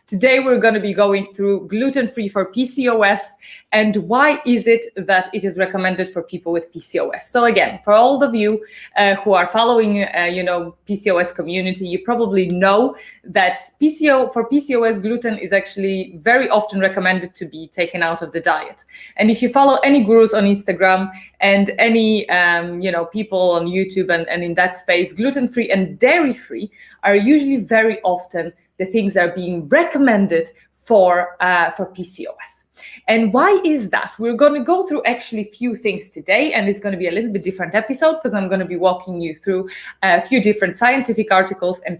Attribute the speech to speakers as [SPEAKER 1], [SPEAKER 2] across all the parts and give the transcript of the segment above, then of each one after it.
[SPEAKER 1] Today we're going to be going through gluten-free for PCOS and why is it that it is recommended for people with PCOS. So again, for all of you who are following, PCOS community, you probably know that for PCOS, gluten is actually very often recommended to be taken out of the diet. And if you follow any gurus on Instagram and any people on YouTube and in that space, gluten-free and dairy-free are usually very often the things that are being recommended for PCOS. And why is that? We're going to go through actually a few things today, and it's going to be a little bit different episode because I'm going to be walking you through a few different scientific articles and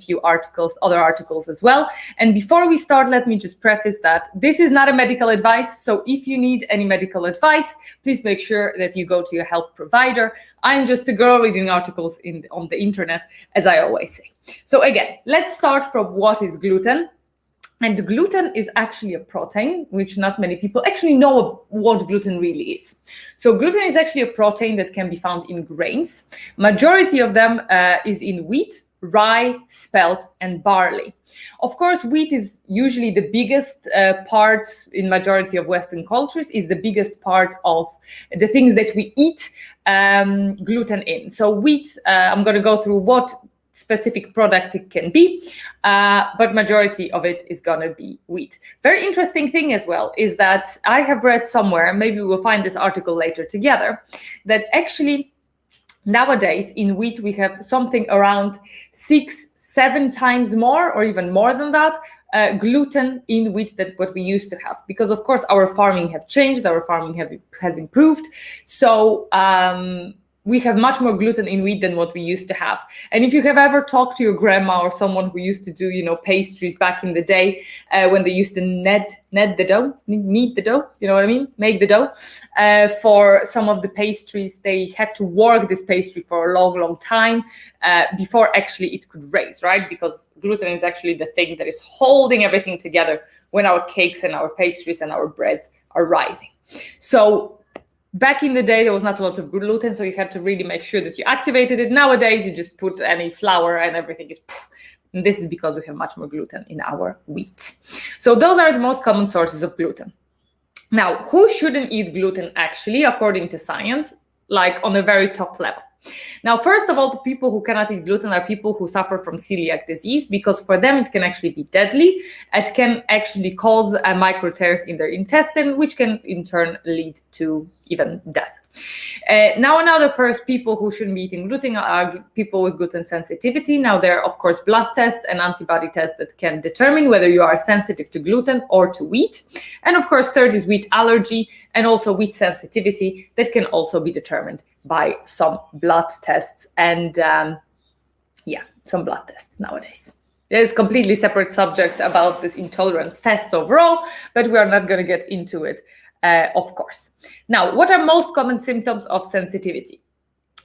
[SPEAKER 1] other articles as well. And before we start, let me just preface that this is not a medical advice. So if you need any medical advice, please make sure that you go to your health provider. I'm just a girl reading articles on the internet, as I always say. So again, let's start from what is gluten. And gluten is actually a protein, which not many people actually know what gluten really is. So gluten is actually a protein that can be found in grains. Majority of them is in wheat, rye, spelt, and barley. Of course, wheat is usually the biggest part in majority of Western cultures, is the biggest part of the things that we eat gluten in. So wheat, I'm going to go through what specific products it can be, but majority of it is going to be wheat. Very interesting thing as well is that I have read somewhere, maybe we'll find this article later together, that actually nowadays in wheat we have something around 6-7 times more or even more than that gluten in wheat than what we used to have, because of course our farming have changed, our farming has improved. So we have much more gluten in wheat than what we used to have. And if you have ever talked to your grandma or someone who used to do, pastries back in the day, when they used to knead the dough, make the dough, for some of the pastries, they had to work this pastry for a long, long time before actually it could raise, right? Because gluten is actually the thing that is holding everything together when our cakes and our pastries and our breads are rising. So back in the day, there was not a lot of gluten, so you had to really make sure that you activated it. Nowadays, you just put any flour and everything is poof. And this is because we have much more gluten in our wheat. So those are the most common sources of gluten. Now, who shouldn't eat gluten actually, according to science, like on a very top level? Now, first of all, the people who cannot eat gluten are people who suffer from celiac disease, because for them it can actually be deadly. It can actually cause micro tears in their intestine, which can in turn lead to even death. Now, another people who shouldn't be eating gluten are people with gluten sensitivity. Now, there are, of course, blood tests and antibody tests that can determine whether you are sensitive to gluten or to wheat. And of course, third is wheat allergy and also wheat sensitivity that can also be determined by some blood tests and some blood tests nowadays. There's a completely separate subject about this intolerance tests overall, but we are not going to get into it. Of course. Now, what are most common symptoms of sensitivity?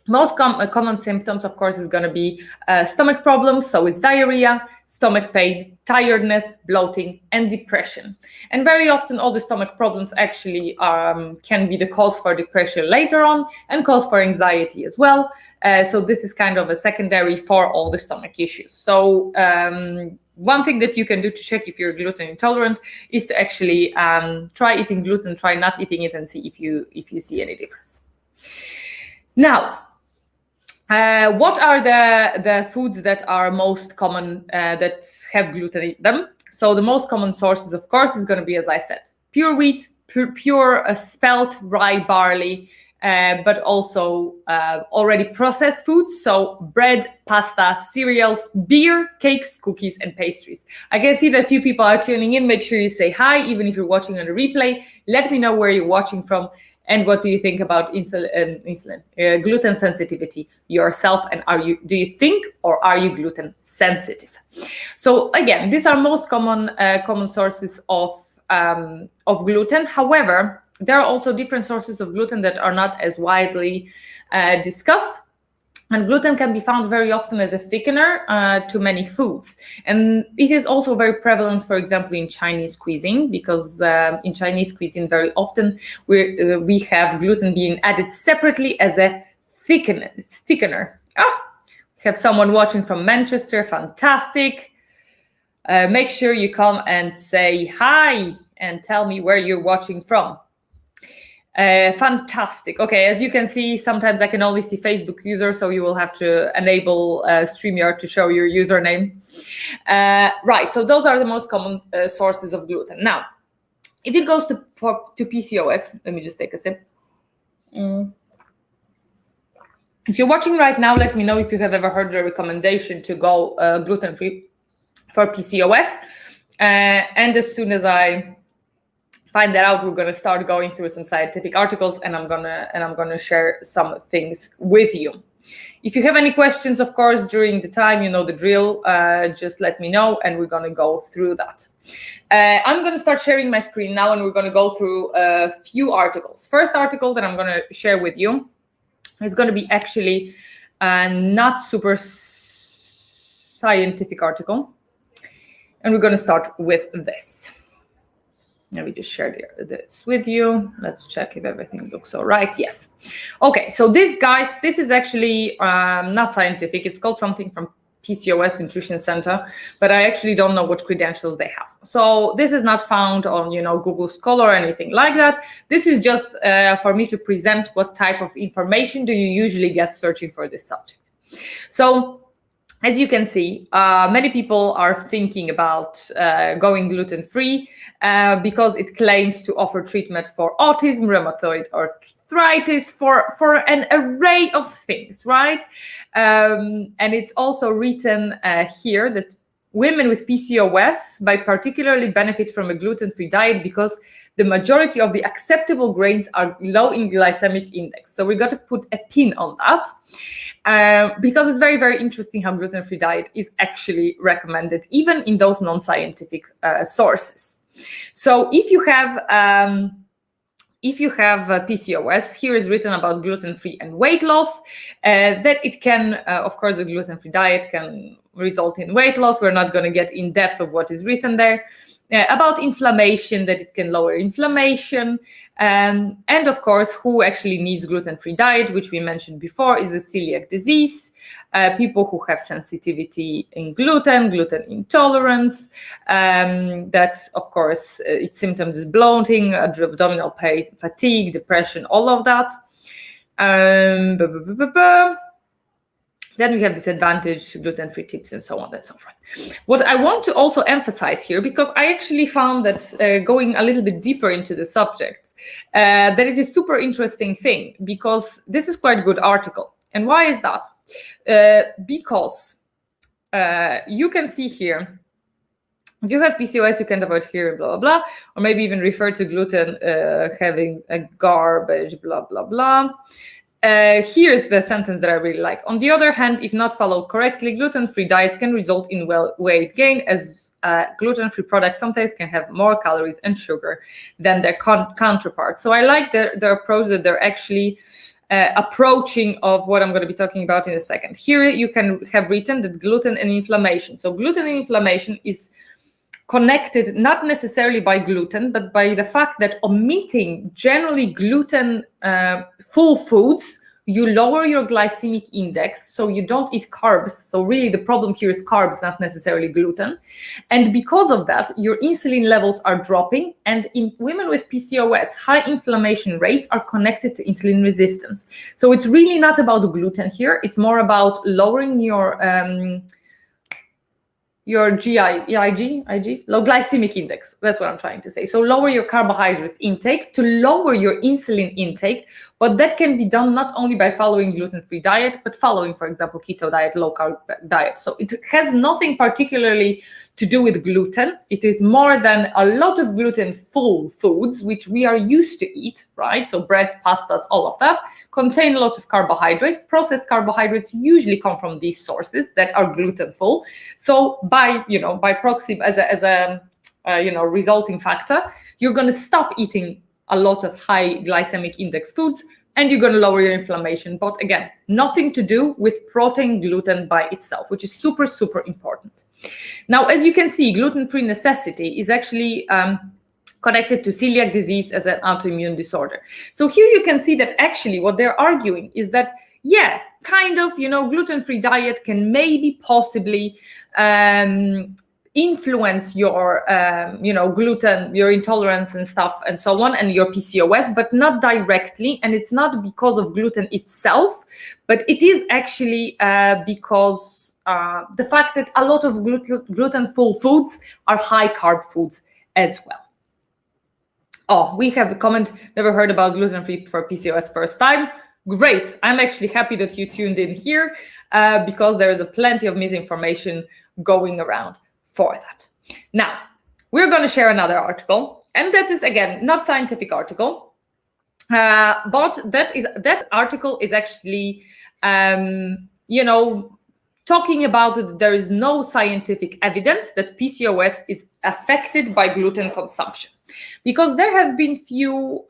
[SPEAKER 1] Most common symptoms, of course, is going to be stomach problems. So it's diarrhea, stomach pain, tiredness, bloating, and depression. And very often all the stomach problems actually can be the cause for depression later on and cause for anxiety as well. So this is kind of a secondary for all the stomach issues. So one thing that you can do to check if you're gluten intolerant is to actually try eating gluten, try not eating it, and see if you see any difference. Now, what are the foods that are most common that have gluten in them? So the most common sources, of course, is going to be, as I said, pure wheat, pure spelt, rye, barley, but also already processed foods, so bread, pasta, cereals, beer, cakes, cookies, and pastries. I can see that a few people are tuning in. Make sure you say hi, even if you're watching on the replay. Let me know where you're watching from and what do you think about gluten sensitivity yourself, and do you think or are you gluten sensitive? So again, these are most common sources of gluten. However, there are also different sources of gluten that are not as widely discussed. And gluten can be found very often as a thickener to many foods. And it is also very prevalent, for example, in Chinese cuisine, because in Chinese cuisine, very often we have gluten being added separately as a thickener. We have someone watching from Manchester, fantastic. Make sure you come and say hi and tell me where you're watching from. Fantastic. Okay, as you can see, sometimes I can only see Facebook users, so you will have to enable StreamYard to show your username. Right, so those are the most common sources of gluten. Now, if it goes to PCOS, let me just take a sip. If you're watching right now, let me know if you have ever heard the recommendation to go gluten-free for PCOS. And as soon as I find that out, we're going to start going through some scientific articles, and I'm gonna share some things with you. If you have any questions, of course, during the time, you know the drill, just let me know, and we're going to go through that. I'm going to start sharing my screen now, and we're going to go through a few articles. First article that I'm going to share with you is going to be actually a not super scientific article, and we're going to start with this. Let me just share this with you. Let's check if everything looks all right. Yes. Okay, so this, guys, this is actually not scientific. It's called something from PCOS Nutrition Center, but I actually don't know what credentials they have. So this is not found on, you know, Google Scholar or anything like that. This is just for me to present what type of information do you usually get searching for this subject. So as you can see, many people are thinking about going gluten-free because it claims to offer treatment for autism, rheumatoid arthritis, for an array of things, right? And it's also written here that women with PCOS might particularly benefit from a gluten-free diet because the majority of the acceptable grains are low in glycemic index. So we got to put a pin on that. Because it's very, very interesting how gluten-free diet is actually recommended, even in those non-scientific sources. So if you have PCOS, here is written about gluten-free and weight loss, that it can, of course, the gluten-free diet can result in weight loss. We're not going to get in depth of what is written there. About inflammation, that it can lower inflammation, and of course, who actually needs gluten-free diet, which we mentioned before, is the celiac disease, people who have sensitivity in gluten intolerance, that of course its symptoms is bloating, abdominal pain, fatigue, depression, all of that. Then we have disadvantage, gluten-free tips, and so on and so forth. What I want to also emphasize here, because I actually found that going a little bit deeper into the subject, that it is super interesting thing, because this is quite a good article. And why is that? Because you can see here, if you have PCOS, you can avoid here, blah, blah, blah, or maybe even refer to gluten having a garbage, blah, blah, blah. Here's the sentence that I really like. On the other hand, if not followed correctly, gluten-free diets can result in weight gain, as gluten-free products sometimes can have more calories and sugar than their counterparts. So I like the approach that they're actually approaching of what I'm going to be talking about in a second. Here you can have written that gluten and inflammation. So gluten and inflammation is connected not necessarily by gluten, but by the fact that omitting generally gluten full foods, you lower your glycemic index, so you don't eat carbs. So really the problem here is carbs, not necessarily gluten. And because of that, your insulin levels are dropping. And in women with PCOS, high inflammation rates are connected to insulin resistance. So it's really not about gluten here. It's more about lowering your low glycemic index. That's what I'm trying to say. So lower your carbohydrates intake to lower your insulin intake, but that can be done not only by following gluten-free diet, but following, for example, keto diet, low carb diet. So it has nothing particularly to do with gluten. It is more than a lot of gluten-full foods, which we are used to eat, right? So breads, pastas, all of that contain a lot of carbohydrates. Processed carbohydrates usually come from these sources that are gluten-full. So by proxy, as a resulting factor, you're going to stop eating a lot of high glycemic index foods, and you're going to lower your inflammation. But again, nothing to do with protein gluten by itself, which is super, super important. Now, as you can see, gluten-free necessity is actually connected to celiac disease as an autoimmune disorder. So here you can see that actually what they're arguing is that, yeah, kind of, gluten-free diet can maybe possibly influence your gluten, your intolerance and stuff and so on, and your PCOS, but not directly. And it's not because of gluten itself, but it is actually because the fact that a lot of gluten-full foods are high carb foods as well. Oh, we have a comment, never heard about gluten-free for PCOS, first time. Great. I'm actually happy that you tuned in here because there is a plenty of misinformation going around for that. Now, we're going to share another article, and that is, again, not scientific article, but that article is actually, talking about that there is no scientific evidence that PCOS is affected by gluten consumption, because there have been few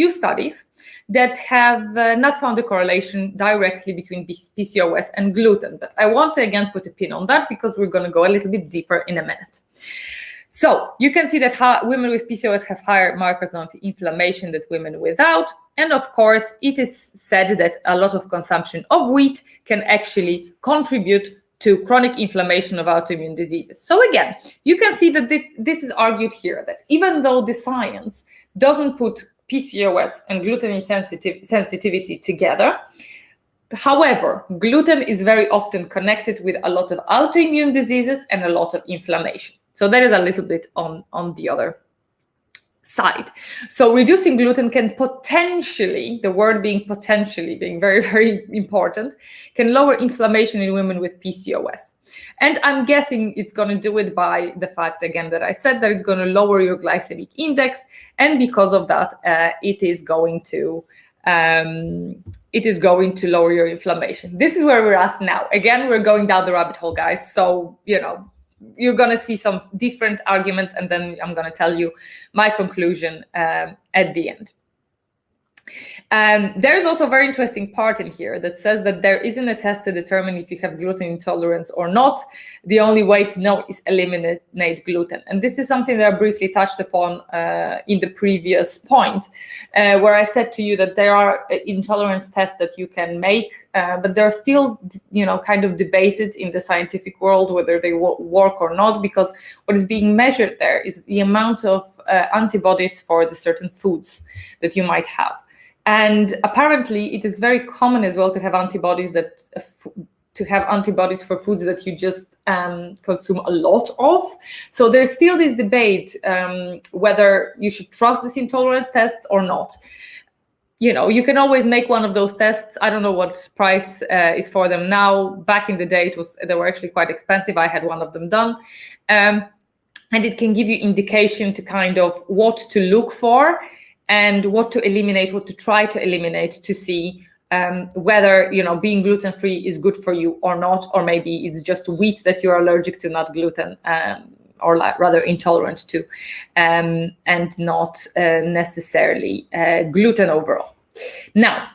[SPEAKER 1] studies that have not found a correlation directly between PCOS and gluten. But I want to again put a pin on that because we're going to go a little bit deeper in a minute. So you can see that women with PCOS have higher markers of inflammation than women without. And of course, it is said that a lot of consumption of wheat can actually contribute to chronic inflammation of autoimmune diseases. So again, you can see that this is argued here, that even though the science doesn't put PCOS and gluten sensitivity together, however, gluten is very often connected with a lot of autoimmune diseases and a lot of inflammation. So there is a little bit on the other side. So reducing gluten can potentially, the word being potentially being very, very important, can lower inflammation in women with PCOS. And I'm guessing it's going to do it by the fact, again, that I said that it's going to lower your glycemic index. And because of that, it is going to lower your inflammation. This is where we're at now. Again, we're going down the rabbit hole, guys. So, you're going to see some different arguments, and then I'm going to tell you my conclusion at the end. There's also a very interesting part in here that says that there isn't a test to determine if you have gluten intolerance or not. The only way to know is eliminate gluten. And this is something that I briefly touched upon in the previous point, where I said to you that there are intolerance tests that you can make, but they're still, kind of debated in the scientific world whether they work or not, because what is being measured there is the amount of antibodies for the certain foods that you might have. And apparently, it is very common as well to have antibodies for foods that you just consume a lot of. So there's still this debate whether you should trust these intolerance tests or not. You can always make one of those tests. I don't know what price is for them now. Back in the day, they were actually quite expensive. I had one of them done. And it can give you indication to kind of what to look for and what to eliminate, what to try to eliminate, to see whether being gluten-free is good for you or not, or maybe it's just wheat that you're allergic to, not gluten, or rather intolerant to, and not necessarily gluten overall. Now,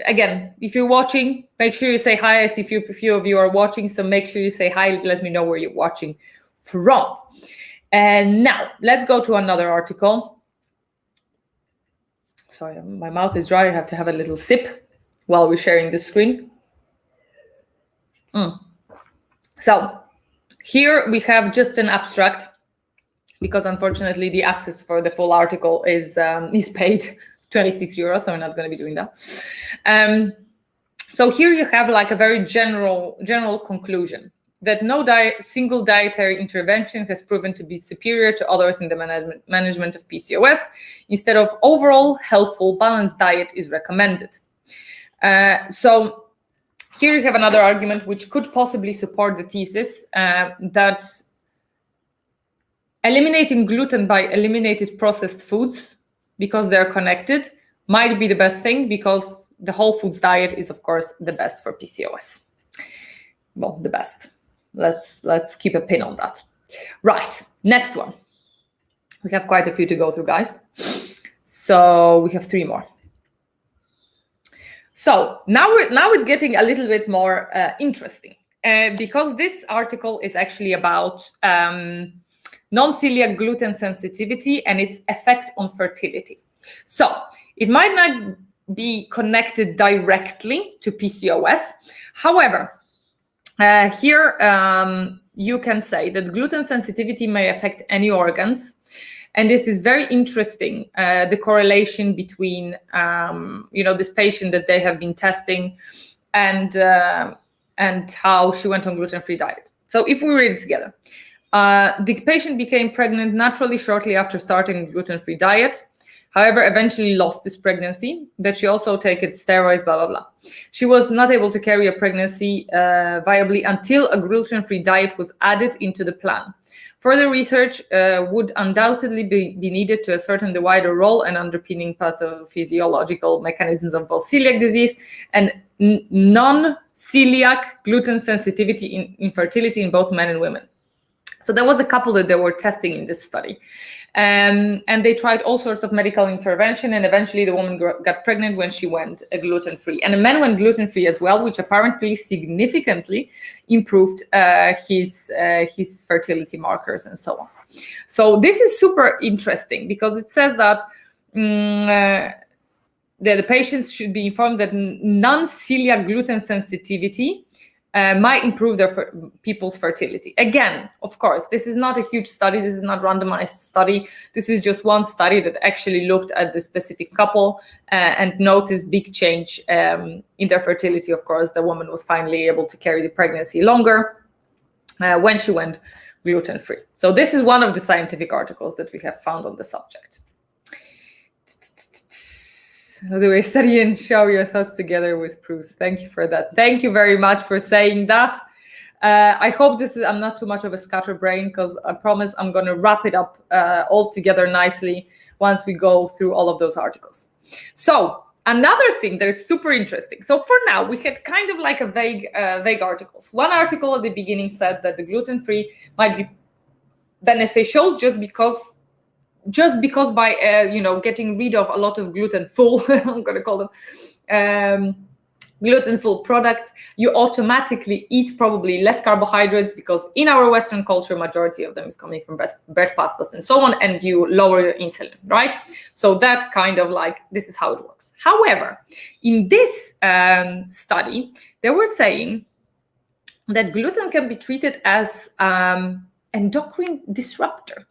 [SPEAKER 1] again, if you're watching, make sure you say hi. I see a few of you are watching, so make sure you say hi. Let me know where you're watching from. And now let's go to another article. Sorry, my mouth is dry. I have to have a little sip while we're sharing the screen. So here we have just an abstract, because unfortunately the access for the full article is paid 26 euros, so I'm not going to be doing that. So here you have like a very general conclusion, that no single dietary intervention has proven to be superior to others in the management of PCOS. Instead of overall healthful, balanced diet is recommended. So here you have another argument which could possibly support the thesis that eliminating gluten by eliminated processed foods, because they're connected, might be the best thing, because the whole foods diet is, of course, the best for PCOS. Well, the best. Let's keep a pin on that. Right, next one. We have quite a few to go through, guys. So we have 3 more. So now it's getting a little bit more interesting, because this article is actually about non-celiac gluten sensitivity and its effect on fertility. So it might not be connected directly to PCOS. However, Here, you can say that gluten sensitivity may affect any organs. And this is very interesting, the correlation between, this patient that they have been testing and how she went on gluten-free diet. So if we read it together, the patient became pregnant naturally shortly after starting a gluten-free diet. However, eventually lost this pregnancy, but she also took steroids, blah, blah, blah. She was not able to carry a pregnancy viably until a gluten-free diet was added into the plan. Further research would undoubtedly be needed to ascertain the wider role and underpinning pathophysiological mechanisms of both celiac disease and non-celiac gluten sensitivity in infertility in both men and women. So there was a couple that they were testing in this study. And they tried all sorts of medical intervention, and eventually the woman got pregnant when she went gluten-free. And the man went gluten-free as well, which apparently significantly improved his fertility markers and so on. So this is super interesting because it says that the patients should be informed that non-celiac gluten sensitivity might improve their people's fertility. Again, of course, this is not a huge study. This is not a randomized study. This is just one study that actually looked at the specific couple and noticed big change in their fertility. Of course, the woman was finally able to carry the pregnancy longer when she went gluten-free. So this is one of the scientific articles that we have found on the subject. How do I study and show your thoughts together with proofs? Thank you for that. Thank you very much for saying that. I hope I'm not too much of a scatterbrain, because I promise I'm going to wrap it up all together nicely once we go through all of those articles. So another thing that is super interesting. So for now, we had kind of like a vague articles. One article at the beginning said that the gluten-free might be beneficial just because by getting rid of a lot of gluten-full, I'm going to call them gluten-full products, you automatically eat probably less carbohydrates, because in our Western culture, majority of them is coming from bread pastas and so on, and you lower your insulin, right? So that kind of like, this is how it works. However, in this study, they were saying that gluten can be treated as endocrine disruptor.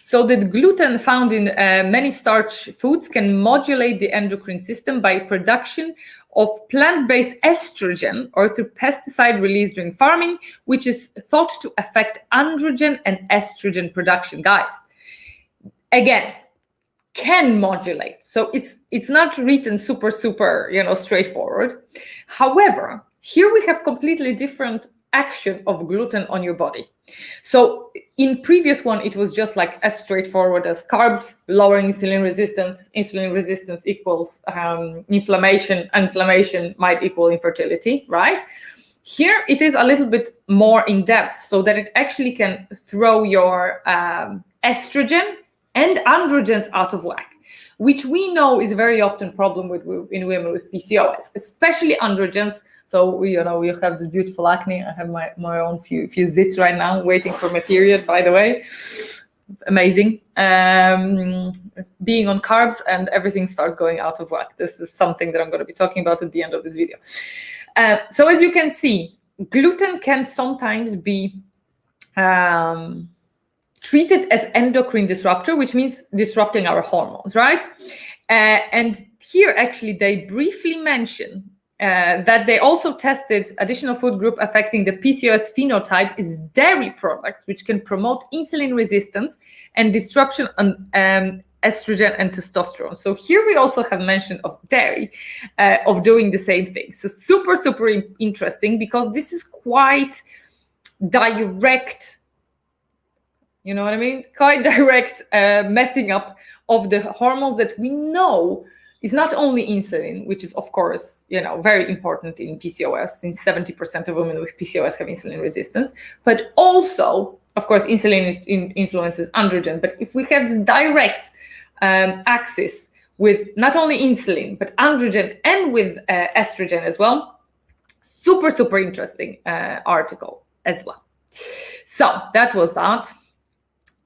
[SPEAKER 1] So that gluten found in many starch foods can modulate the endocrine system by production of plant-based estrogen or through pesticide release during farming, which is thought to affect androgen and estrogen production. Guys, again, can modulate. So it's not written super, straightforward. However, here we have completely different action of gluten on your body. So in previous one, it was just like as straightforward as carbs, lowering insulin resistance equals inflammation might equal infertility, right? Here it is a little bit more in depth, so that it actually can throw your estrogen and androgens out of whack, which we know is very often problem in women with PCOS, especially androgens. So we have the beautiful acne. I have my own few zits right now, waiting for my period, by the way. Amazing. Being on carbs and everything starts going out of whack. This is something that I'm going to be talking about at the end of this video. So as you can see, gluten can sometimes be treated as endocrine disruptor, which means disrupting our hormones, right? And here actually they briefly mention that they also tested additional food group affecting the PCOS phenotype is dairy products, which can promote insulin resistance and disruption on estrogen and testosterone. So here we also have mention of dairy, of doing the same thing. So super interesting, because this is quite direct, you know what I mean? Quite direct messing up of the hormones that we know is not only insulin, which is, of course, very important in PCOS, since 70% of women with PCOS have insulin resistance, but also, of course, insulin influences androgen. But if we have this direct axis with not only insulin, but androgen and with estrogen as well, super interesting article as well. So that was that.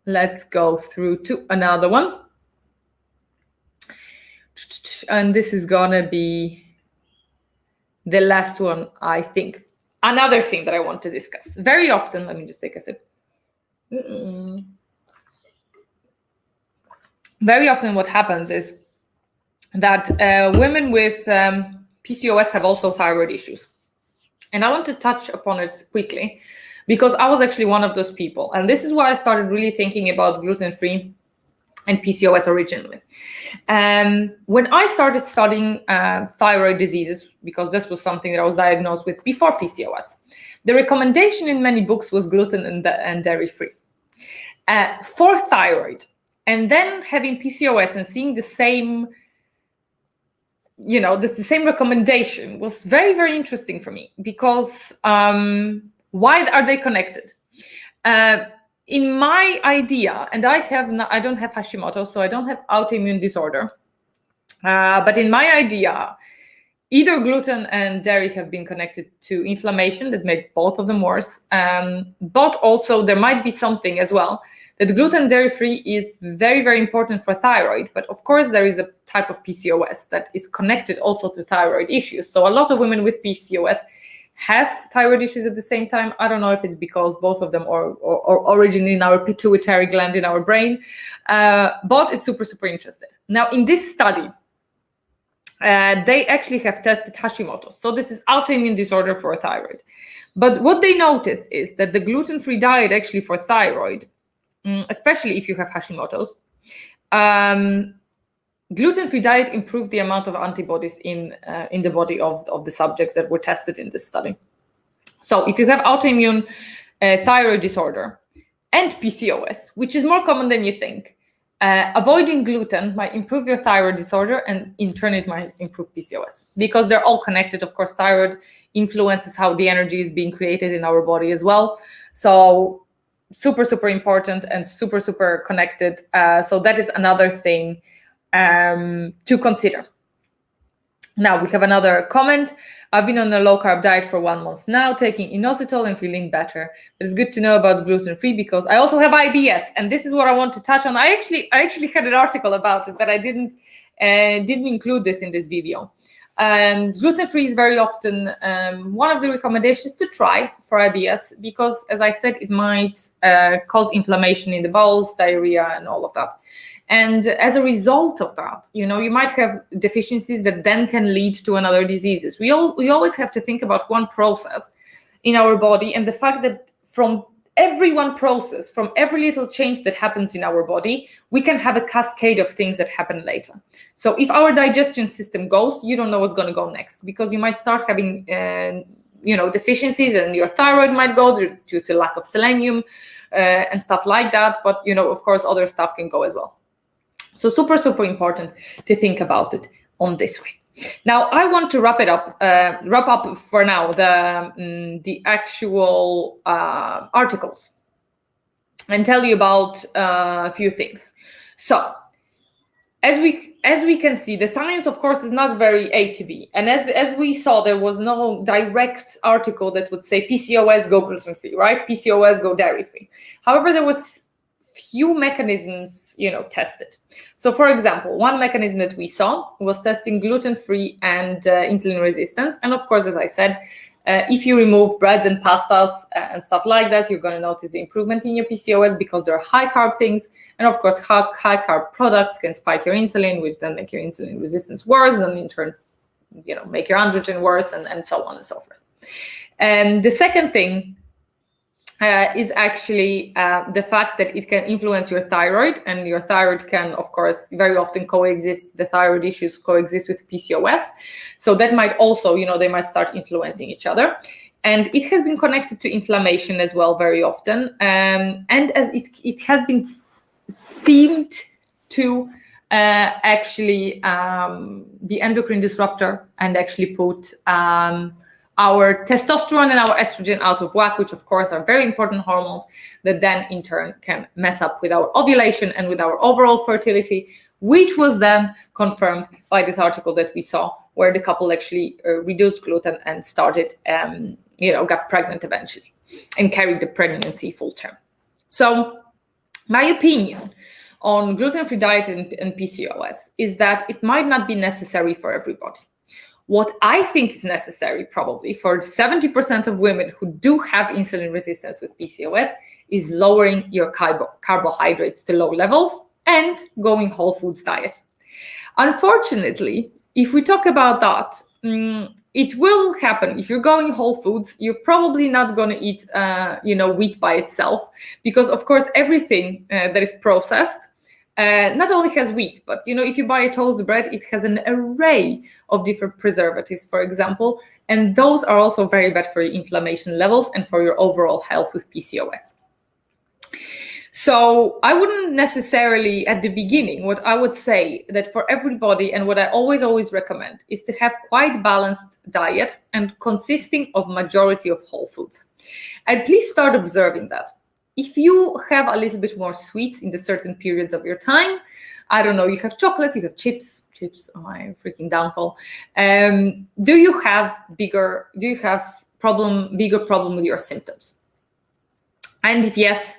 [SPEAKER 1] Let's go through to another one. And this is gonna be the last one, I think. another thing that I want to discuss. Very often, let me just take a sip. Very often what happens is that women with PCOS have also thyroid issues. And I want to touch upon it quickly because I was actually one of those people. And this is why I started really thinking about gluten-free and PCOS originally. When I started studying thyroid diseases, because this was something that I was diagnosed with before PCOS, the recommendation in many books was gluten and dairy-free for thyroid. And then having PCOS and seeing the same, the same recommendation was very, very interesting for me because why are they connected? In my idea, and I don't have Hashimoto, so I don't have autoimmune disorder. But in my idea, either gluten and dairy have been connected to inflammation that make both of them worse. But also there might be something as well that gluten dairy-free is very, very important for thyroid. But of course, there is a type of PCOS that is connected also to thyroid issues. So a lot of women with PCOS have thyroid issues at the same time. I don't know if it's because both of them are origin in our pituitary gland in our brain, but it's super, super interesting. Now, in this study, they actually have tested Hashimoto's. So this is autoimmune disorder for thyroid. But what they noticed is that the gluten-free diet actually for thyroid, especially if you have Hashimoto's, gluten-free diet improved the amount of antibodies in the body of the subjects that were tested in this study. So if you have autoimmune thyroid disorder and PCOS, which is more common than you think, avoiding gluten might improve your thyroid disorder, and in turn it might improve PCOS because they're all connected. Of course, thyroid influences how the energy is being created in our body as well. So super, super important and super, super connected. So that is another thing to consider. Now we have another comment. I've been on a low carb diet for 1 month now, taking inositol and feeling better. But it's good to know about gluten-free because I also have IBS, and this is what I want to touch on. I actually had an article about it, but I didn't include this in this video. Gluten-free is very often one of the recommendations to try for IBS because, as I said, it might cause inflammation in the bowels, diarrhea, and all of that. And as a result of that, you might have deficiencies that then can lead to another diseases. We always have to think about one process in our body, and the fact that from every one process, from every little change that happens in our body, we can have a cascade of things that happen later. So if our digestion system goes, you don't know what's going to go next because you might start having deficiencies, and your thyroid might go due to lack of selenium and stuff like that. But of course, other stuff can go as well. So super, super important to think about it on this way. Now, I want to wrap up for now the actual articles and tell you about a few things. So, as we can see, the science, of course, is not very A to B. And as we saw, there was no direct article that would say PCOS go gluten-free, right? PCOS go dairy-free. However, there was few mechanisms, tested. So, for example, one mechanism that we saw was testing gluten-free and insulin resistance. And of course, as I said, if you remove breads and pastas and stuff like that, you're going to notice the improvement in your PCOS because they're high carb things. And of course, high carb products can spike your insulin, which then make your insulin resistance worse, and then in turn, make your androgen worse, and so on and so forth. And the second thing is actually the fact that it can influence your thyroid, and your thyroid can, of course, very often coexist. The thyroid issues coexist with PCOS, so that might also, they might start influencing each other. And it has been connected to inflammation as well very often, and as it has been seemed to actually be endocrine disruptor and actually put our testosterone and our estrogen out of whack, which of course are very important hormones that then in turn can mess up with our ovulation and with our overall fertility, which was then confirmed by this article that we saw where the couple actually reduced gluten and started, got pregnant eventually and carried the pregnancy full term. So my opinion on gluten-free diet and PCOS is that it might not be necessary for everybody. What I think is necessary probably for 70% of women who do have insulin resistance with PCOS is lowering your carbohydrates to low levels and going whole foods diet. Unfortunately, if we talk about that, it will happen. If you're going whole foods, you're probably not going to eat, wheat by itself, because of course everything that is processed not only has wheat, but if you buy a toast bread, it has an array of different preservatives, for example, and those are also very bad for your inflammation levels and for your overall health with PCOS. So I wouldn't necessarily, at the beginning, what I would say that for everybody, and what I always recommend, is to have quite balanced diet and consisting of majority of whole foods. And please start observing that. If you have a little bit more sweets in the certain periods of your time, I don't know, you have chocolate, you have chips, oh my freaking downfall. Do you have bigger problem with your symptoms? And if yes,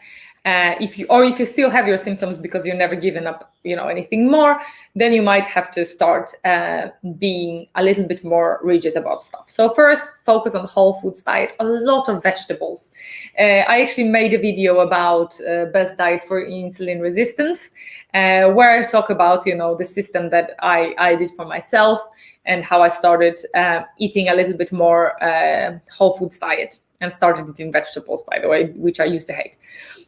[SPEAKER 1] if you still have your symptoms because you're never given up, anything more, then you might have to start being a little bit more rigid about stuff. So first, focus on whole foods diet, a lot of vegetables. I actually made a video about best diet for insulin resistance, where I talk about, the system that I did for myself and how I started eating a little bit more whole foods diet and started eating vegetables, by the way, which I used to hate.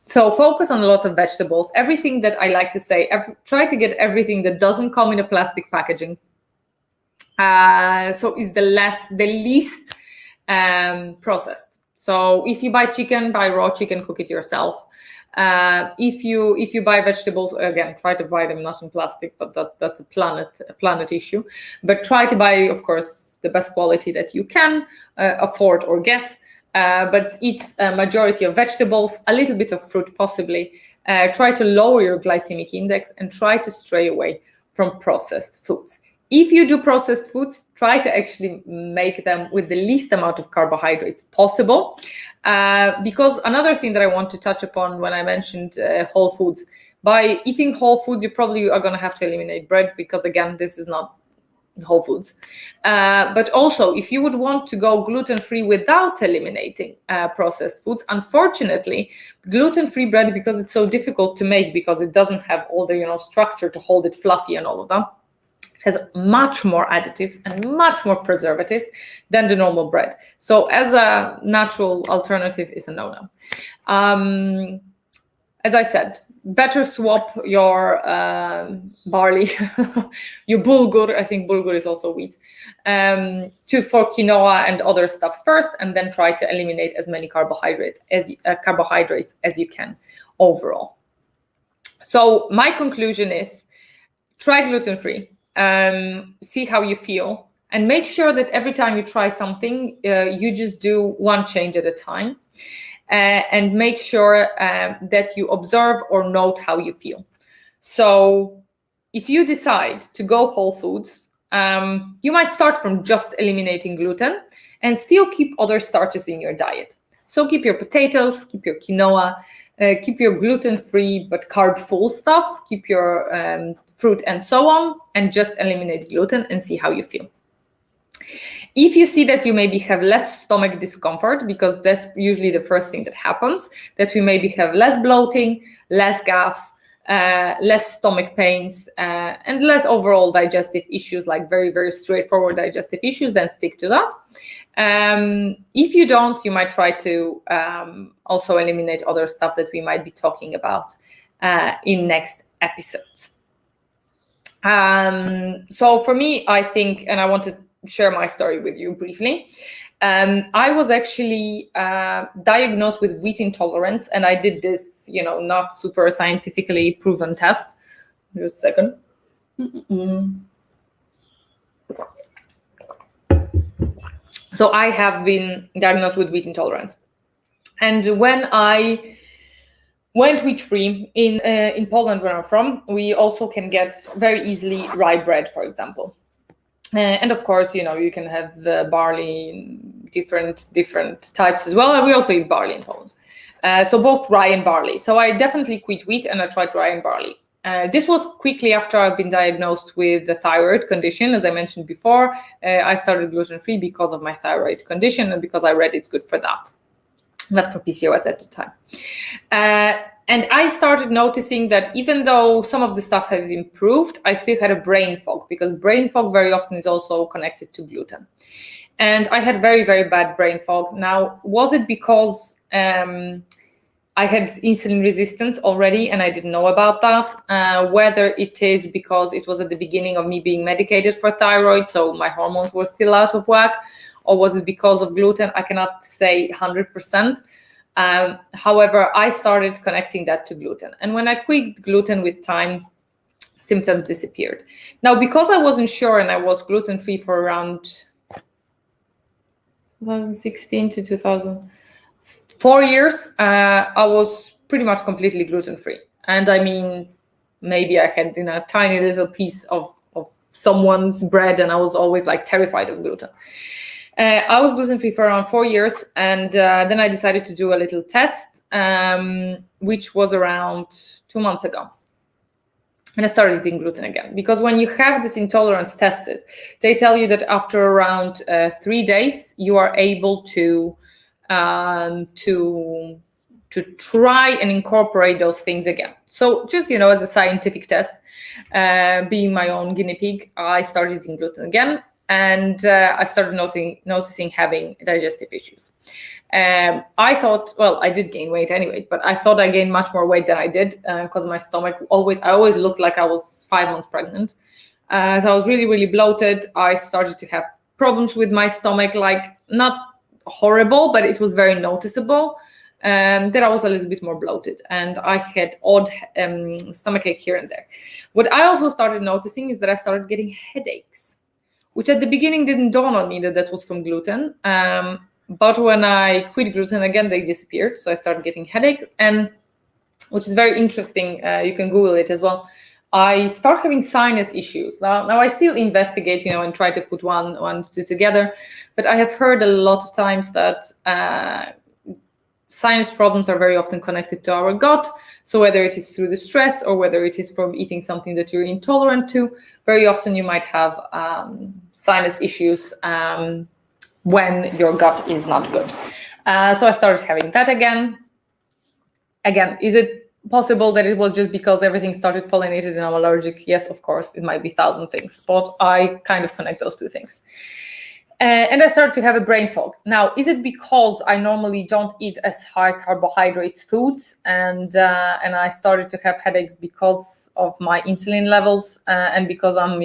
[SPEAKER 1] So focus on a lot of vegetables. Everything that I like to say, try to get everything that doesn't come in a plastic packaging. So is the least processed. So if you buy chicken, buy raw chicken, cook it yourself. If you buy vegetables, again, try to buy them not in plastic, but that's a planet issue. But try to buy, of course, the best quality that you can afford or get. But eat a majority of vegetables, a little bit of fruit possibly. Try to lower your glycemic index and try to stray away from processed foods. If you do processed foods, try to actually make them with the least amount of carbohydrates possible. Because another thing that I want to touch upon when I mentioned whole foods, by eating whole foods, you probably are going to have to eliminate bread because, again, this is not whole foods. But also, if you would want to go gluten-free without eliminating processed foods, unfortunately, gluten-free bread, because it's so difficult to make, because it doesn't have all the structure to hold it fluffy and all of that, has much more additives and much more preservatives than the normal bread. So as a natural alternative, is a no-no. As I said, better swap your barley, your bulgur, I think bulgur is also wheat, for quinoa and other stuff first, and then try to eliminate as many carbohydrates as you can overall. So my conclusion is, try gluten-free, see how you feel, and make sure that every time you try something, you just do one change at a time. And make sure that you observe or note how you feel. So if you decide to go whole foods, you might start from just eliminating gluten and still keep other starches in your diet. So keep your potatoes, keep your quinoa, keep your gluten-free but carb-full stuff, keep your fruit and so on, and just eliminate gluten and see how you feel. If you see that you maybe have less stomach discomfort, because that's usually the first thing that happens, that we maybe have less bloating, less gas, less stomach pains, and less overall digestive issues, like very, very straightforward digestive issues, then stick to that. If you don't, you might try to also eliminate other stuff that we might be talking about in next episodes. So for me, I think, and I want to share my story with you briefly. I was actually diagnosed with wheat intolerance, and I did this, not super scientifically proven test. Just a second. So I have been diagnosed with wheat intolerance, and when I went wheat-free in Poland, where I'm from, we also can get very easily rye bread, for example. And of course, you can have barley in different types as well. And we also eat barley in Poland. So both rye and barley. So I definitely quit wheat and I tried rye and barley. This was quickly after I've been diagnosed with the thyroid condition. As I mentioned before, I started gluten-free because of my thyroid condition and because I read it's good for that, not for PCOS at the time. And I started noticing that even though some of the stuff had improved, I still had a brain fog, because brain fog very often is also connected to gluten. And I had very, very bad brain fog. Now, was it because I had insulin resistance already and I didn't know about that? Whether it is because it was at the beginning of me being medicated for thyroid, so my hormones were still out of whack, or was it because of gluten? I cannot say 100%. However, I started connecting that to gluten. And when I quit gluten with time, symptoms disappeared. Now, because I wasn't sure and I was gluten-free for around 2016 to 2004 years, I was pretty much completely gluten-free. And I mean, maybe I had a tiny little piece of someone's bread, and I was always like terrified of gluten. I was gluten-free for around 4 years, and then I decided to do a little test, which was around 2 months ago. And I started eating gluten again, because when you have this intolerance tested, they tell you that after around 3 days, you are able to try and incorporate those things again. So just, as a scientific test, being my own guinea pig, I started eating gluten again. And I started noticing having digestive issues. I thought, well, I did gain weight anyway, but I thought I gained much more weight than I did, because my stomach I always looked like I was 5 months pregnant. So I was really, really bloated. I started to have problems with my stomach, like not horrible, but it was very noticeable. That I was a little bit more bloated, and I had odd stomachache here and there. What I also started noticing is that I started getting headaches, which at the beginning didn't dawn on me that was from gluten. But when I quit gluten again, they disappeared. So I started getting headaches, and which is very interesting. You can Google it as well. I start having sinus issues. Now I still investigate, and try to put one, two together. But I have heard a lot of times that sinus problems are very often connected to our gut. So whether it is through the stress or whether it is from eating something that you're intolerant to, very often you might have sinus issues when your gut is not good. So I started having that again. Again, is it possible that it was just because everything started pollinated and I'm allergic? Yes, of course, it might be 1,000 things, but I kind of connect those two things. And I started to have a brain fog. Now, is it because I normally don't eat as high carbohydrates foods, and I started to have headaches because of my insulin levels and because I'm,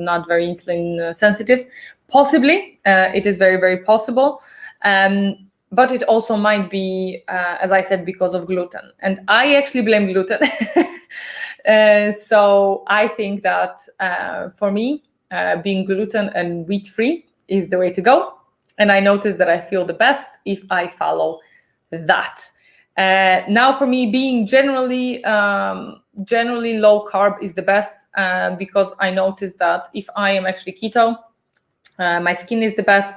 [SPEAKER 1] not very insulin sensitive? Possibly, it is very, very possible. But it also might be, as I said, because of gluten. And I actually blame gluten. So I think that for me, being gluten and wheat-free is the way to go. And I notice that I feel the best if I follow that. Now for me, being generally low carb is the best, because I notice that if I am actually keto, my skin is the best,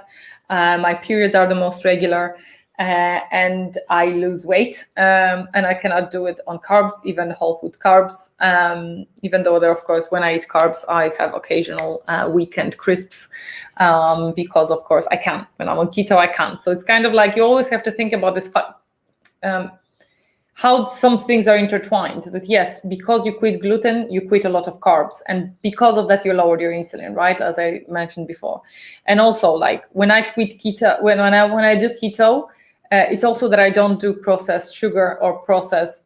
[SPEAKER 1] my periods are the most regular, and I lose weight, and I cannot do it on carbs, even whole food carbs, even though there, of course, when I eat carbs, I have occasional weekend crisps, because, of course, I can. When I'm on keto, I can't. So it's kind of like you always have to think about this, how some things are intertwined. That yes, because you quit gluten, you quit a lot of carbs, and because of that, you lowered your insulin, right? As I mentioned before. And also, like when I quit keto, when I do keto, it's also that I don't do processed sugar or processed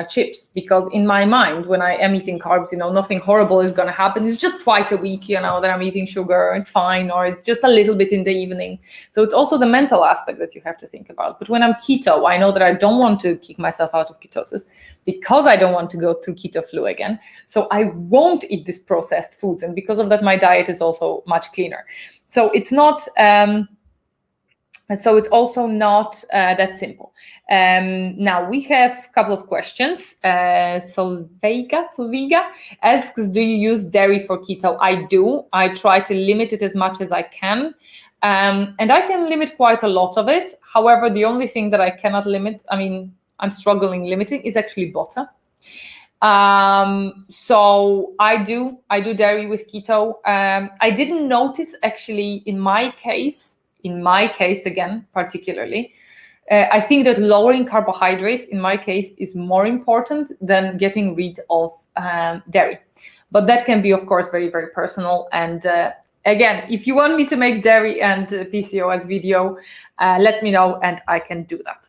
[SPEAKER 1] chips, because in my mind, when I am eating carbs, nothing horrible is going to happen. It's just twice a week, that I'm eating sugar. It's fine, or it's just a little bit in the evening. So it's also the mental aspect that you have to think about. But when I'm keto, I know that I don't want to kick myself out of ketosis, because I don't want to go through keto flu again. So I won't eat these processed foods. And because of that, my diet is also much cleaner. So it's not... So it's also not that simple. Now we have a couple of questions. Solviga asks, do you use dairy for keto? I do. I try to limit it as much as I can. And I can limit quite a lot of it. However, the only thing that I cannot limit, I'm struggling limiting, is actually butter. So I do dairy with keto. I didn't notice actually in my case again, particularly, I think that lowering carbohydrates in my case is more important than getting rid of dairy. But that can be, of course, very, very personal. And again, if you want me to make dairy and PCOS video, let me know and I can do that.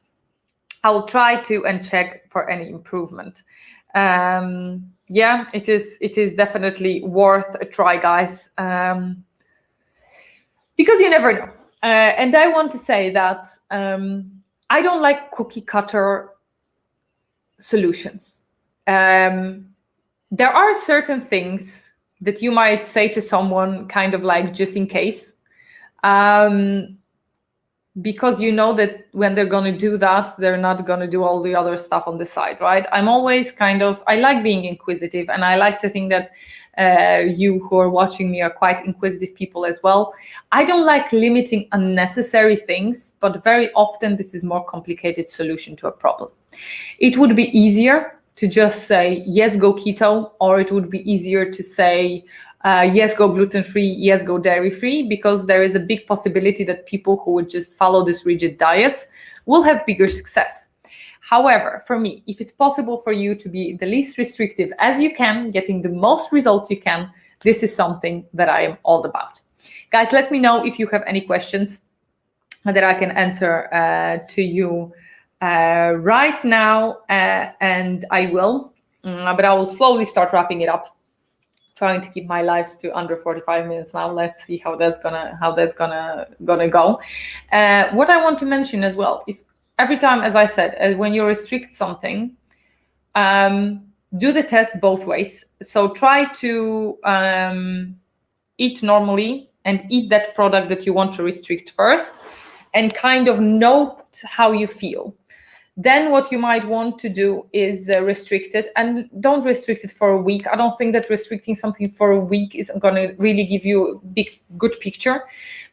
[SPEAKER 1] I will try to and check for any improvement. Yeah, it is definitely worth a try, guys, because you never know. And I want to say that I don't like cookie cutter solutions. There are certain things that you might say to someone kind of like just in case, because you know that when they're going to do that, they're not going to do all the other stuff on the side, right? I'm always I like being inquisitive, and I like to think that you who are watching me are quite inquisitive people as well. I don't like limiting unnecessary things, but very often this is more complicated solution to a problem. It would be easier to just say, yes, go keto, or it would be easier to say, yes, go gluten-free, yes, go dairy-free, because there is a big possibility that people who would just follow these rigid diets will have bigger success. However, for me, if it's possible for you to be the least restrictive as you can, getting the most results you can, this is something that I am all about. Guys, let me know if you have any questions that I can answer to you right now, and I will, but I will slowly start wrapping it up, trying to keep my lives to under 45 minutes now. Let's see how that's gonna go. What I want to mention as well is every time, as I said, when you restrict something, do the test both ways. So try to eat normally and eat that product that you want to restrict first, and kind of note how you feel. Then what you might want to do is restrict it, and don't restrict it for a week. I don't think that restricting something for a week is going to really give you a good picture,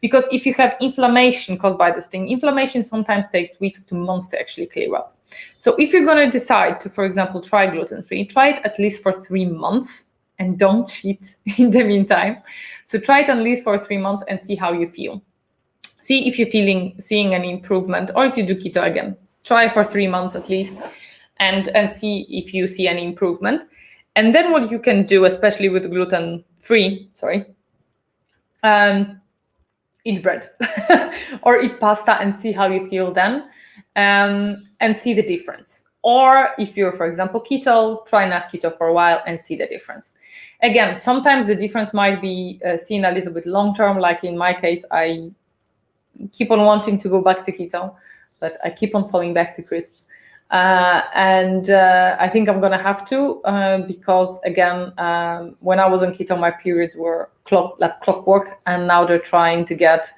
[SPEAKER 1] because if you have inflammation caused by this thing, inflammation sometimes takes weeks to months to actually clear up. So if you're going to decide to, for example, try gluten-free, try it at least for 3 months and don't cheat in the meantime. So try it at least for 3 months and see how you feel. See if you're seeing any improvement, or if you do keto again. Try for 3 months at least and see if you see any improvement. And then what you can do, especially with gluten-free, eat bread or eat pasta and see how you feel then, and see the difference. Or if you're, for example, keto, try not keto for a while and see the difference. Again, sometimes the difference might be seen a little bit long-term, like in my case, I keep on wanting to go back to keto, but I keep on falling back to crisps. And I think I'm going to have to, because again, when I was on keto, my periods were clockwork, and now they're trying to get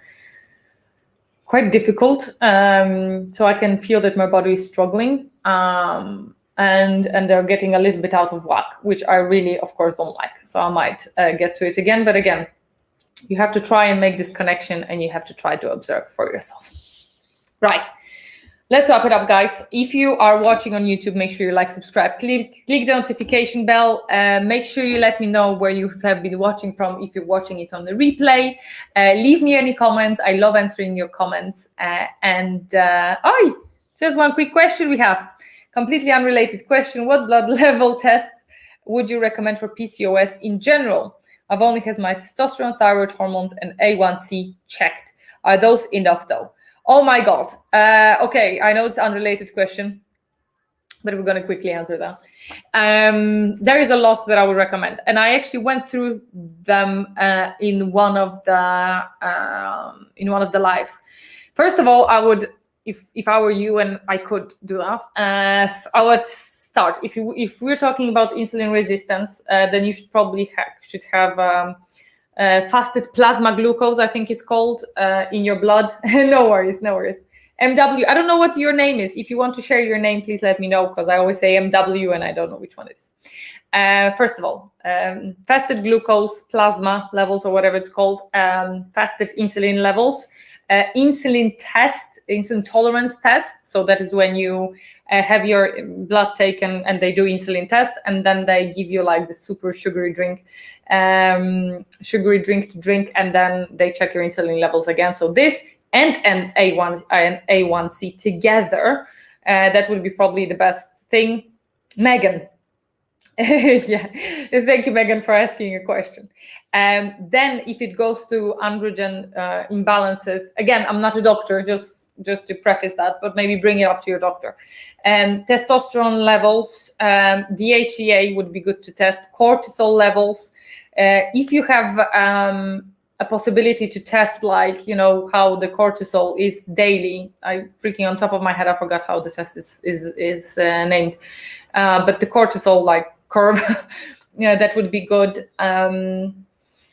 [SPEAKER 1] quite difficult. So I can feel that my body is struggling, and they're getting a little bit out of whack, which I really, of course, don't like. So I might get to it again. But again, you have to try and make this connection, and you have to try to observe for yourself. Right. Let's wrap it up, guys. If you are watching on YouTube, make sure you like, subscribe, click the notification bell. Make sure you let me know where you have been watching from, if you're watching it on the replay. Leave me any comments. I love answering your comments. Just one quick question we have. Completely unrelated question. What blood level tests would you recommend for PCOS in general? I've only had my testosterone, thyroid hormones, and A1C checked. Are those enough though? Oh my God. Okay, I know it's an unrelated question, but we're going to quickly answer that. There is a lot that I would recommend, and I actually went through them in one of the lives. First of all, I would, if I were you and I could do that, I would start. If we're talking about insulin resistance, then you should probably have fasted plasma glucose, I think it's called, in your blood. No worries. MW, I don't know what your name is. If you want to share your name, please let me know, because I always say MW and I don't know which one it is. First of all, fasted glucose plasma levels, or whatever it's called, fasted insulin levels, insulin tolerance test. So that is when you have your blood taken, and they do insulin test, and then they give you like the super sugary drink to drink, and then they check your insulin levels again. So this and A1C together, that would be probably the best thing. Megan. Yeah, thank you, Megan, for asking a question. Then if it goes to androgen imbalances, again, I'm not a doctor, just to preface that, but maybe bring it up to your doctor. Testosterone levels, DHEA would be good to test. Cortisol levels. If you have a possibility to test, like, how the cortisol is daily. I freaking on top of my head, I forgot how the test is named. But the cortisol curve, yeah, that would be good.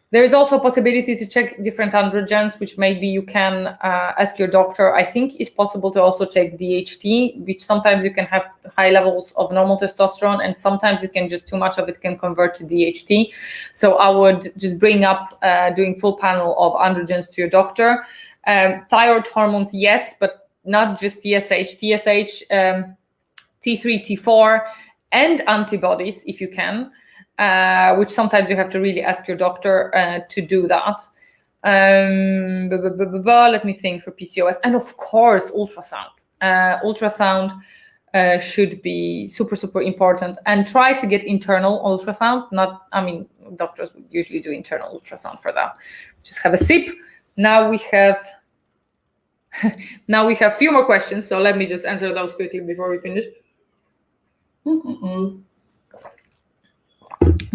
[SPEAKER 1] There is also a possibility to check different androgens, which maybe you can ask your doctor. I think it's possible to also check DHT, which sometimes you can have high levels of normal testosterone, and sometimes it can just too much of it can convert to DHT. So I would just bring up doing full panel of androgens to your doctor. Thyroid hormones, yes, but not just TSH. TSH, T3, T4, and antibodies if you can. Which sometimes you have to really ask your doctor to do that. Let me think for PCOS. And of course, ultrasound. Ultrasound should be super, super important. And try to get internal ultrasound. Doctors would usually do internal ultrasound for that. Just have a sip. Now we have a few more questions. So let me just answer those quickly before we finish.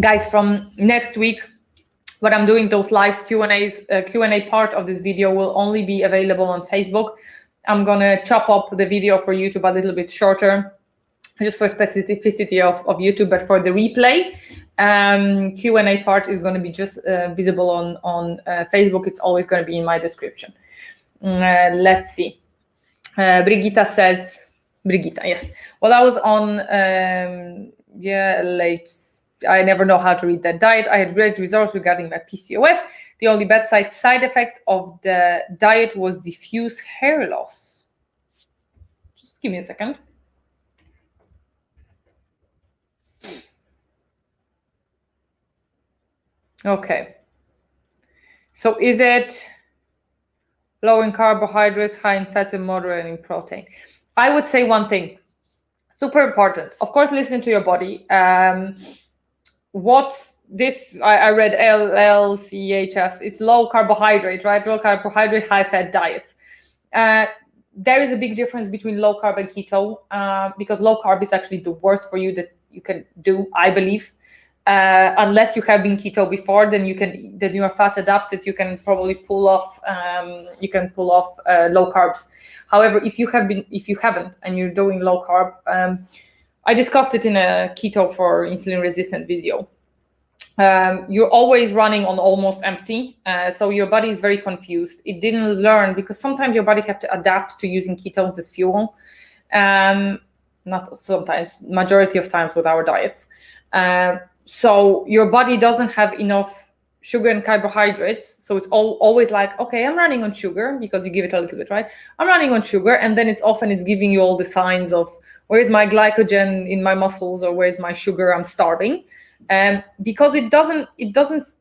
[SPEAKER 1] Guys, from next week, what I'm doing, those live Q&A part of this video will only be available on Facebook. I'm gonna chop up the video for YouTube a little bit shorter, just for specificity of YouTube, but for the replay, Q&A part is gonna be just visible on Facebook. It's always gonna be in my description. Let's see. Brigitta says, yes. Well, I was on, I never know how to read that diet. I had great results regarding my PCOS. The only bedside side effect of the diet was diffuse hair loss. Just give me a second. Okay. So is it low in carbohydrates, high in fats, and moderate in protein? I would say one thing, super important. Of course, listen to your body. What's this? I read LLCHF. It's low carbohydrate, right? Low carbohydrate, high fat diets. There is a big difference between low carb and keto, because low carb is actually the worst for you that you can do, I believe. Unless you have been keto before, then you are fat adapted. You can probably pull off. Low carbs. However, if you haven't, and you're doing low carb, I discussed it in a keto for insulin resistant video. You're always running on almost empty, so your body is very confused. It didn't learn, because sometimes your body have to adapt to using ketones as fuel. Not sometimes, majority of times with our diets. So your body doesn't have enough sugar and carbohydrates, so it's always like, okay, I'm running on sugar, because you give it a little bit, right? I'm running on sugar, and then it's giving you all the signs of, where's my glycogen in my muscles, or where's my sugar? I'm starving. Because it doesn't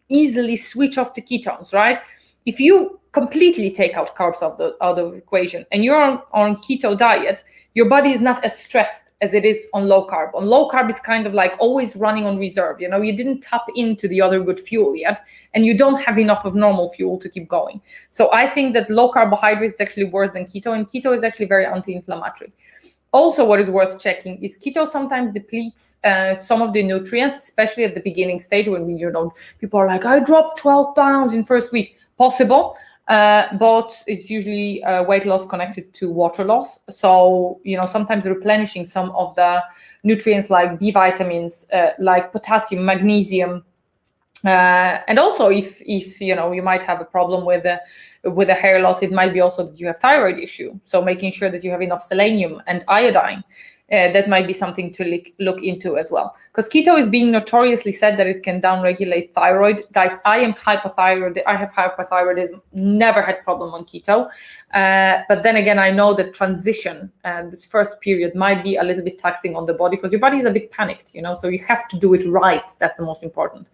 [SPEAKER 1] easily switch off to ketones, right? If you completely take out carbs out of the equation, and you're on keto diet, your body is not as stressed as it is on low carb. On low carb is kind of like always running on reserve. You didn't tap into the other good fuel yet, and you don't have enough of normal fuel to keep going. So I think that low carbohydrates is actually worse than keto, and keto is actually very anti-inflammatory. Also, what is worth checking is keto sometimes depletes some of the nutrients, especially at the beginning stage, when people are like, I dropped 12 pounds in first week. Possible, but it's usually weight loss connected to water loss. So, sometimes replenishing some of the nutrients like B vitamins, like potassium, magnesium, and also if you might have a problem with the hair loss, it might be also that you have thyroid issue. So making sure that you have enough selenium and iodine that might be something to look into as well. Because keto is being notoriously said that it can downregulate thyroid. Guys, I am hypothyroid. I have hypothyroidism, never had problem on keto. But then again, I know that transition and this first period might be a little bit taxing on the body because your body is a bit panicked, so you have to do it right. That's the most important.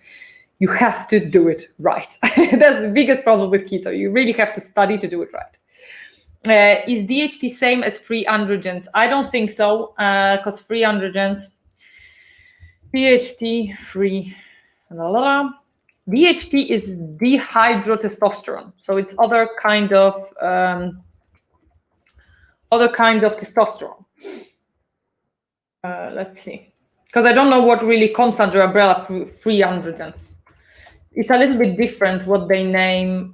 [SPEAKER 1] You have to do it right. That's the biggest problem with keto. You really have to study to do it right. Is DHT same as free androgens? I don't think so, because free androgens, DHT free, DHT is dihydrotestosterone, so it's other kind of testosterone. Let's see, because I don't know what really comes under umbrella free androgens. It's a little bit different what they name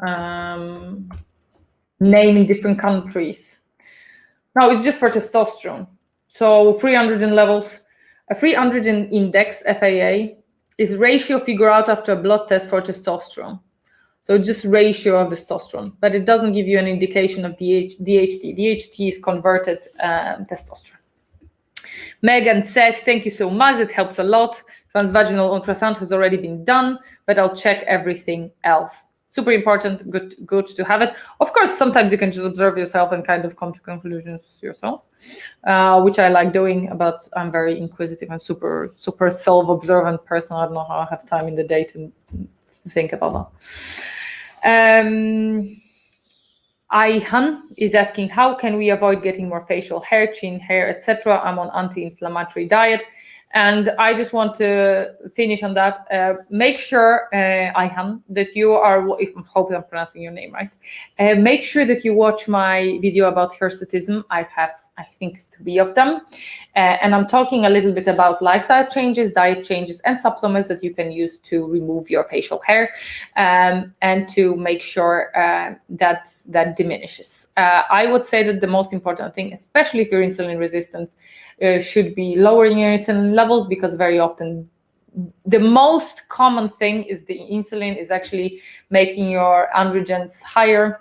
[SPEAKER 1] in different countries. No, it's just for testosterone. So free androgen levels, a free androgen index, FAA, is ratio figured out after a blood test for testosterone. So just ratio of testosterone, but it doesn't give you an indication of DHT. DHT is converted testosterone. Megan says, thank you so much. It helps a lot. Transvaginal ultrasound has already been done, but I'll check everything else. Super important, good to have it. Of course, sometimes you can just observe yourself and kind of come to conclusions yourself, which I like doing, but I'm very inquisitive and super self-observant person. I don't know how I have time in the day to think about that. Ihan is asking, how can we avoid getting more facial hair, chin hair, etc.? I'm on anti-inflammatory diet. And I just want to finish on that. Make sure, Ihan, that you are, I hope I'm pronouncing your name right. Make sure that you watch my video about hirsutism. I have, I think, 3 of them. And I'm talking a little bit about lifestyle changes, diet changes, and supplements that you can use to remove your facial hair and to make sure that diminishes. I would say that the most important thing, especially if you're insulin resistant, should be lowering your insulin levels, because very often the most common thing is the insulin is actually making your androgens higher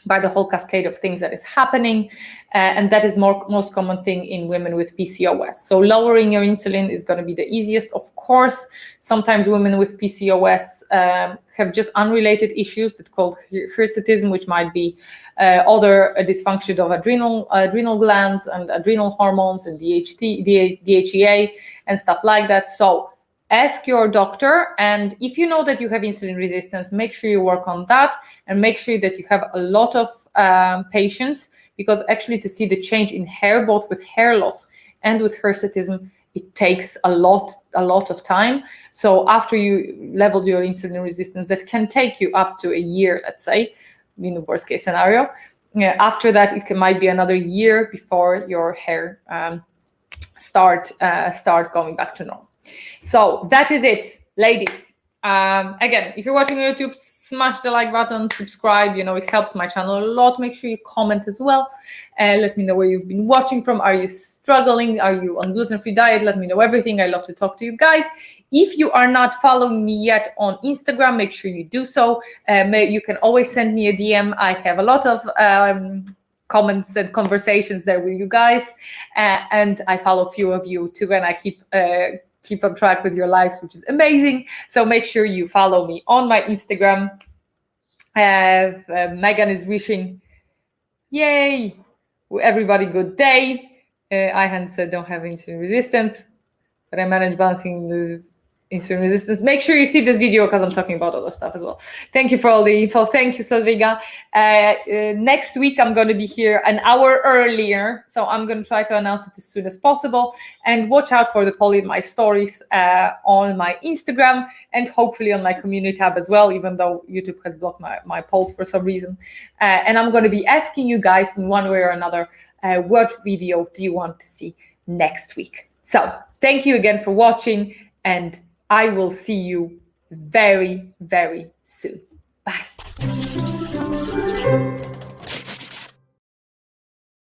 [SPEAKER 1] by the whole cascade of things that is happening, and that is most common thing in women with PCOS. So lowering your insulin is going to be the easiest. Of course, sometimes women with PCOS have just unrelated issues that called hirsutism, which might be other dysfunction of adrenal glands and adrenal hormones and DHEA and stuff like that. So ask your doctor, and if you know that you have insulin resistance, make sure you work on that and make sure that you have a lot of patience, because actually to see the change in hair, both with hair loss and with hirsutism, it takes a lot of time. So after you leveled your insulin resistance, that can take you up to a year, let's say, in the worst case scenario. After that, it might be another year before your hair start going back to normal. So that is it, ladies. Again, if you're watching on YouTube, smash the like button, subscribe. It helps my channel a lot. Make sure you comment as well. Let me know where you've been watching from. Are you struggling? Are you on gluten-free diet? Let me know everything. I love to talk to you guys. If you are not following me yet on Instagram, make sure you do so. You can always send me a DM. I have a lot of comments and conversations there with you guys. And I follow a few of you too, and I keep on track with your lives, which is amazing. So make sure you follow me on my Instagram. Megan is wishing, yay, everybody good day. Ihan said, don't have insulin resistance, but I manage balancing this insulin resistance. Make sure you see this video, because I'm talking about other stuff as well. Thank you for all the info. Thank you, Solveiga. Next week, I'm going to be here an hour earlier. So I'm going to try to announce it as soon as possible. And watch out for the poll in my stories on my Instagram, and hopefully on my community tab as well, even though YouTube has blocked my polls for some reason. And I'm going to be asking you guys in one way or another, what video do you want to see next week? So thank you again for watching, and I will see you very, very soon. Bye.